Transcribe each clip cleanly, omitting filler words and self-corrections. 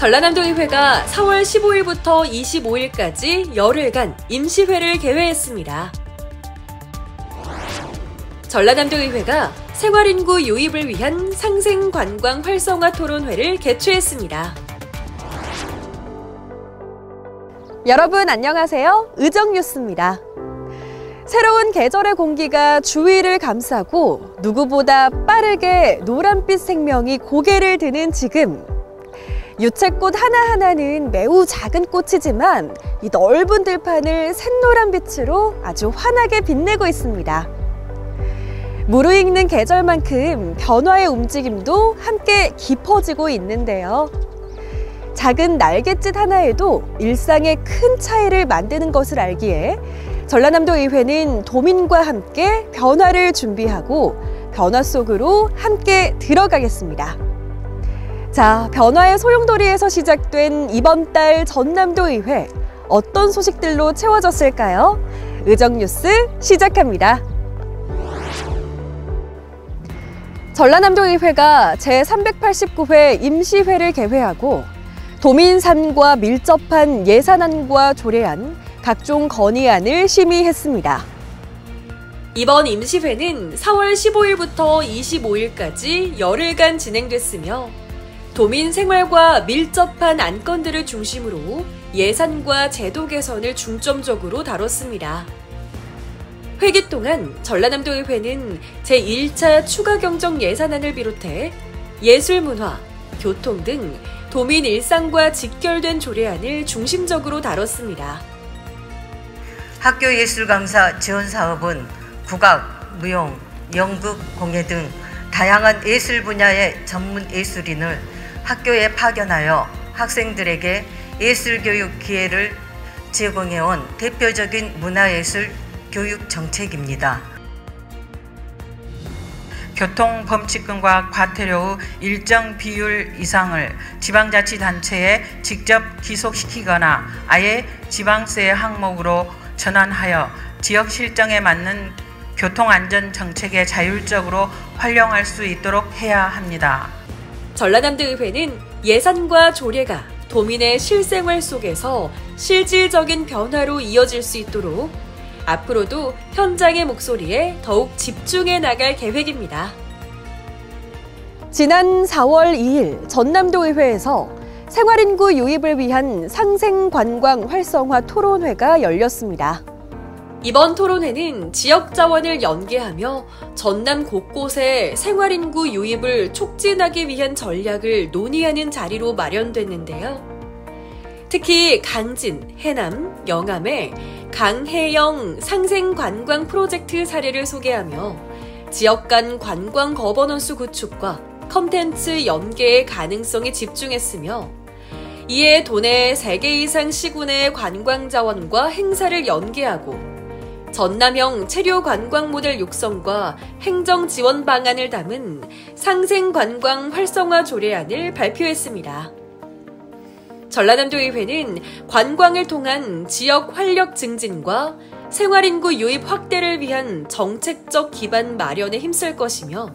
전라남도의회가 4월 15일부터 25일까지 열흘간 임시회를 개회했습니다. 전라남도의회가 생활인구 유입을 위한 상생관광 활성화 토론회를 개최했습니다. 여러분 안녕하세요. 의정뉴스입니다. 새로운 계절의 공기가 주위를 감싸고 누구보다 빠르게 노란빛 생명이 고개를 드는 지금, 유채꽃 하나하나는 매우 작은 꽃이지만 이 넓은 들판을 샛노란 빛으로 아주 환하게 빛내고 있습니다. 무르익는 계절만큼 변화의 움직임도 함께 깊어지고 있는데요. 작은 날갯짓 하나에도 일상의 큰 차이를 만드는 것을 알기에 전라남도의회는 도민과 함께 변화를 준비하고 변화 속으로 함께 들어가겠습니다. 자, 변화의 소용돌이에서 시작된 이번 달 전남도의회, 어떤 소식들로 채워졌을까요? 의정뉴스 시작합니다. 전라남도의회가 제389회 임시회를 개회하고 도민 삶과 밀접한 예산안과 조례안, 각종 건의안을 심의했습니다. 이번 임시회는 4월 15일부터 25일까지 열흘간 진행됐으며 도민 생활과 밀접한 안건들을 중심으로 예산과 제도 개선을 중점적으로 다뤘습니다. 회기 동안 전라남도의회는 제1차 추가 경정 예산안을 비롯해 예술문화, 교통 등 도민 일상과 직결된 조례안을 중심적으로 다뤘습니다. 학교예술 강사 지원 사업은 국악, 무용, 연극, 공예 등 다양한 예술 분야의 전문 예술인을 학교에 파견하여 학생들에게 예술교육 기회를 제공해온 대표적인 문화예술 교육 정책입니다. 교통범칙금과 과태료 일정 비율 이상을 지방자치단체에 직접 기속시키거나 아예 지방세 항목으로 전환하여 지역 실정에 맞는 교통안전정책에 자율적으로 활용할 수 있도록 해야 합니다. 전라남도의회는 예산과 조례가 도민의 실생활 속에서 실질적인 변화로 이어질 수 있도록 앞으로도 현장의 목소리에 더욱 집중해 나갈 계획입니다. 지난 4월 2일 전남도의회에서 생활인구 유입을 위한 상생관광 활성화 토론회가 열렸습니다. 이번 토론회는 지역 자원을 연계하며 전남 곳곳에 생활인구 유입을 촉진하기 위한 전략을 논의하는 자리로 마련됐는데요. 특히 강진, 해남, 영암의 강해영 상생관광 프로젝트 사례를 소개하며 지역 간 관광 거버넌스 구축과 콘텐츠 연계의 가능성에 집중했으며 이에 도내 3개 이상 시군의 관광 자원과 행사를 연계하고 전남형 체류 관광 모델 육성과 행정 지원 방안을 담은 상생관광 활성화 조례안을 발표했습니다. 전라남도의회는 관광을 통한 지역 활력 증진과 생활인구 유입 확대를 위한 정책적 기반 마련에 힘쓸 것이며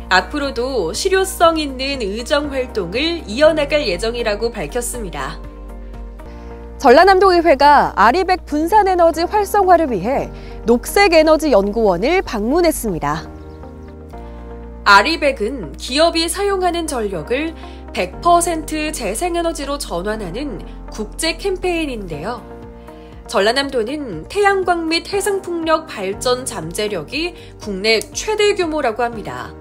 앞으로도 실효성 있는 의정 활동을 이어나갈 예정이라고 밝혔습니다. 전라남도의회가 아리백 분산에너지 활성화를 위해 녹색에너지연구원을 방문했습니다. 아리백은 기업이 사용하는 전력을 100% 재생에너지로 전환하는 국제 캠페인인데요. 전라남도는 태양광 및 해상풍력 발전 잠재력이 국내 최대 규모라고 합니다.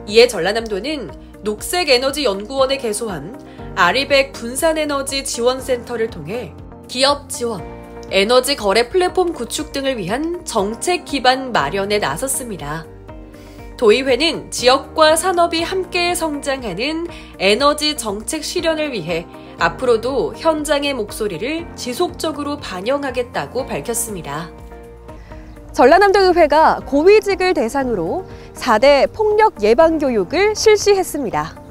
이에 전라남도는 녹색에너지연구원에 개소한 아리백 분산에너지 지원센터를 통해 기업 지원, 에너지 거래 플랫폼 구축 등을 위한 정책 기반 마련에 나섰습니다. 도의회는 지역과 산업이 함께 성장하는 에너지 정책 실현을 위해 앞으로도 현장의 목소리를 지속적으로 반영하겠다고 밝혔습니다. 전라남도의회가 고위직을 대상으로 4대 폭력 예방 교육을 실시했습니다.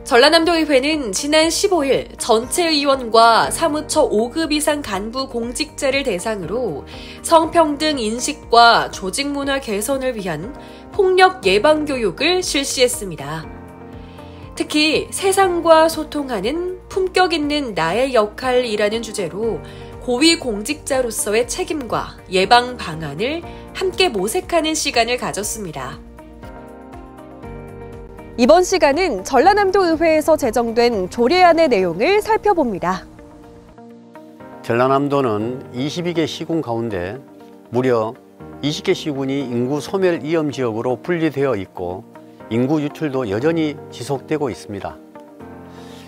전라남도의회는 지난 15일 전체 의원과 사무처 5급 이상 간부 공직자를 대상으로 성평등 인식과 조직 문화 개선을 위한 폭력 예방 교육을 실시했습니다. 특히 세상과 소통하는 품격 있는 나의 역할이라는 주제로 고위공직자로서의 책임과 예방 방안을 함께 모색하는 시간을 가졌습니다. 이번 시간은 전라남도 의회에서 제정된 조례안의 내용을 살펴봅니다. 전라남도는 22개 시군 가운데 무려 20개 시군이 인구 소멸 위험 지역으로 분리되어 있고 인구 유출도 여전히 지속되고 있습니다.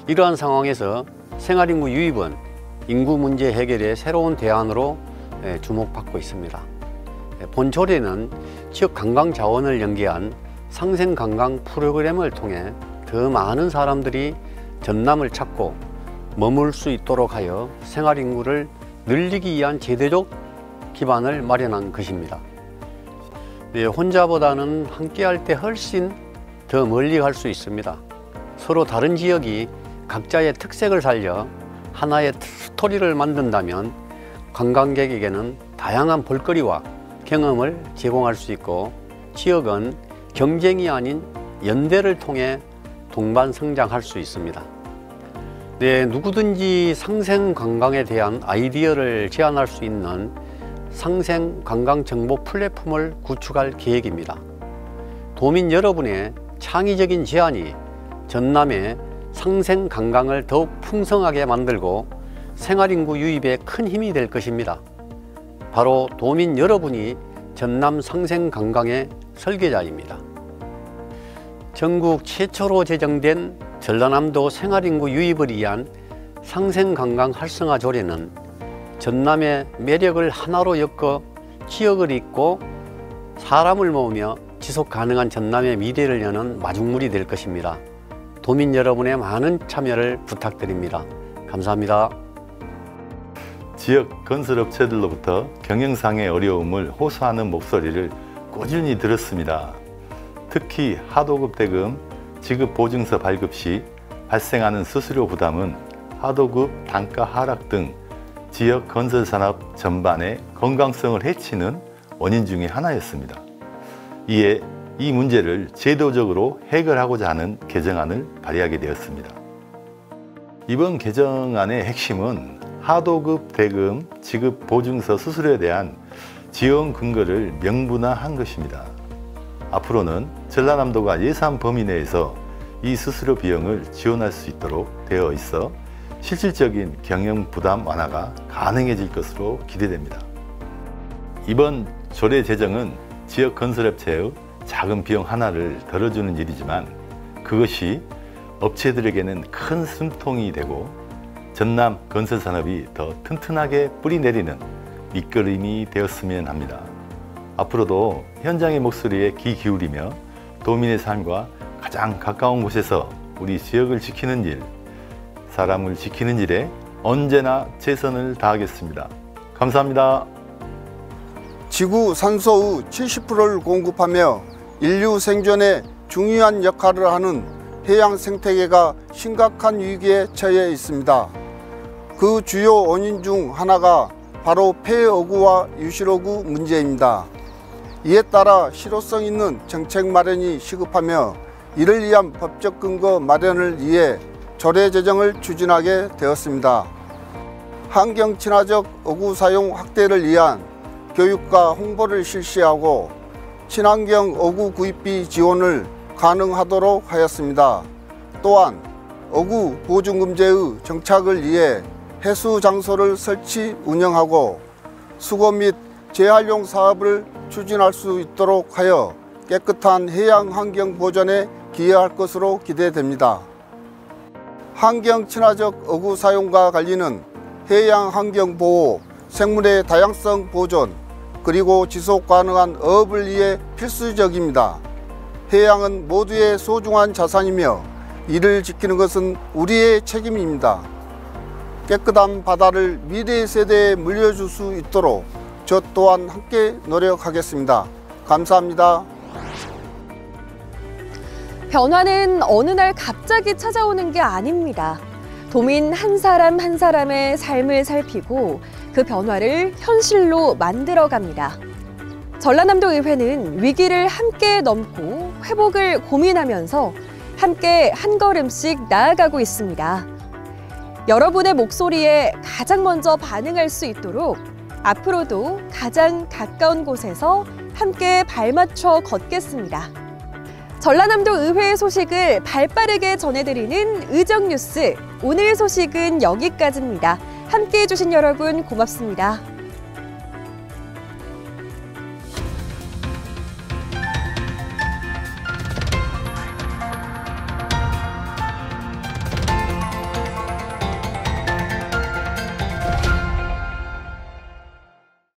이러한 상황에서 생활인구 유입은 인구 문제 해결의 새로운 대안으로 주목받고 있습니다. 본 조례는 지역 관광 자원을 연계한 상생관광 프로그램을 통해 더 많은 사람들이 전남을 찾고 머물 수 있도록 하여 생활인구를 늘리기 위한 제도적 기반을 마련한 것입니다. 혼자보다는 함께할 때 훨씬 더 멀리 갈 수 있습니다. 서로 다른 지역이 각자의 특색을 살려 하나의 스토리를 만든다면 관광객에게는 다양한 볼거리와 경험을 제공할 수 있고 지역은 경쟁이 아닌 연대를 통해 동반 성장할 수 있습니다. 누구든지 상생관광에 대한 아이디어를 제안할 수 있는 상생관광정보 플랫폼을 구축할 계획입니다. 도민 여러분의 창의적인 제안이 전남의 상생관광을 더욱 풍성하게 만들고 생활인구 유입에 큰 힘이 될 것입니다. 바로 도민 여러분이 전남 상생관광의 설계자입니다. 전국 최초로 제정된 전라남도 생활인구 유입을 위한 상생관광 활성화 조례는 전남의 매력을 하나로 엮어 지역을 잇고 사람을 모으며 지속 가능한 전남의 미래를 여는 마중물이 될 것입니다. 도민 여러분의 많은 참여를 부탁드립니다. 감사합니다. 지역 건설업체들로부터 경영상의 어려움을 호소하는 목소리를 꾸준히 들었습니다. 특히 하도급 대금 지급 보증서 발급 시 발생하는 수수료 부담은 하도급 단가 하락 등 지역 건설산업 전반의 건강성을 해치는 원인 중에 하나였습니다. 이에 이 문제를 제도적으로 해결하고자 하는 개정안을 발의하게 되었습니다. 이번 개정안의 핵심은 하도급 대금 지급 보증서 수수료에 대한 지원 근거를 명분화한 것입니다. 앞으로는 전라남도가 예산 범위 내에서 이 수수료 비용을 지원할 수 있도록 되어 있어 실질적인 경영 부담 완화가 가능해질 것으로 기대됩니다. 이번 조례 제정은 지역 건설업체의 작은 비용 하나를 덜어주는 일이지만 그것이 업체들에게는 큰 숨통이 되고 전남 건설산업이 더 튼튼하게 뿌리내리는 밑거름이 되었으면 합니다. 앞으로도 현장의 목소리에 귀 기울이며 도민의 삶과 가장 가까운 곳에서 우리 지역을 지키는 일, 사람을 지키는 일에 언제나 최선을 다하겠습니다. 감사합니다. 지구 산소의 70%를 공급하며 인류 생존에 중요한 역할을 하는 해양 생태계가 심각한 위기에 처해 있습니다. 그 주요 원인 중 하나가 바로 폐어구와 유실어구 문제입니다. 이에 따라 실효성 있는 정책 마련이 시급하며 이를 위한 법적 근거 마련을 위해 조례 제정을 추진하게 되었습니다. 환경 친화적 어구 사용 확대를 위한 교육과 홍보를 실시하고 친환경 어구 구입비 지원을 가능하도록 하였습니다. 또한 어구 보증금제의 정착을 위해 해수 장소를 설치 운영하고 수거 및 재활용 사업을 추진할 수 있도록 하여 깨끗한 해양 환경 보존에 기여할 것으로 기대됩니다. 환경 친화적 어구 사용과 관리는 해양 환경 보호, 생물의 다양성 보존, 그리고 지속 가능한 어업을 위해 필수적입니다. 해양은 모두의 소중한 자산이며 이를 지키는 것은 우리의 책임입니다. 깨끗한 바다를 미래 세대에 물려줄 수 있도록 저 또한 함께 노력하겠습니다. 감사합니다. 변화는 어느 날 갑자기 찾아오는 게 아닙니다. 도민 한 사람 한 사람의 삶을 살피고 그 변화를 현실로 만들어갑니다. 전라남도 의회는 위기를 함께 넘고 회복을 고민하면서 함께 한 걸음씩 나아가고 있습니다. 여러분의 목소리에 가장 먼저 반응할 수 있도록 앞으로도 가장 가까운 곳에서 함께 발맞춰 걷겠습니다. 전라남도 의회 소식을 발빠르게 전해드리는 의정뉴스. 오늘 소식은 여기까지입니다. 함께해 주신 여러분 고맙습니다.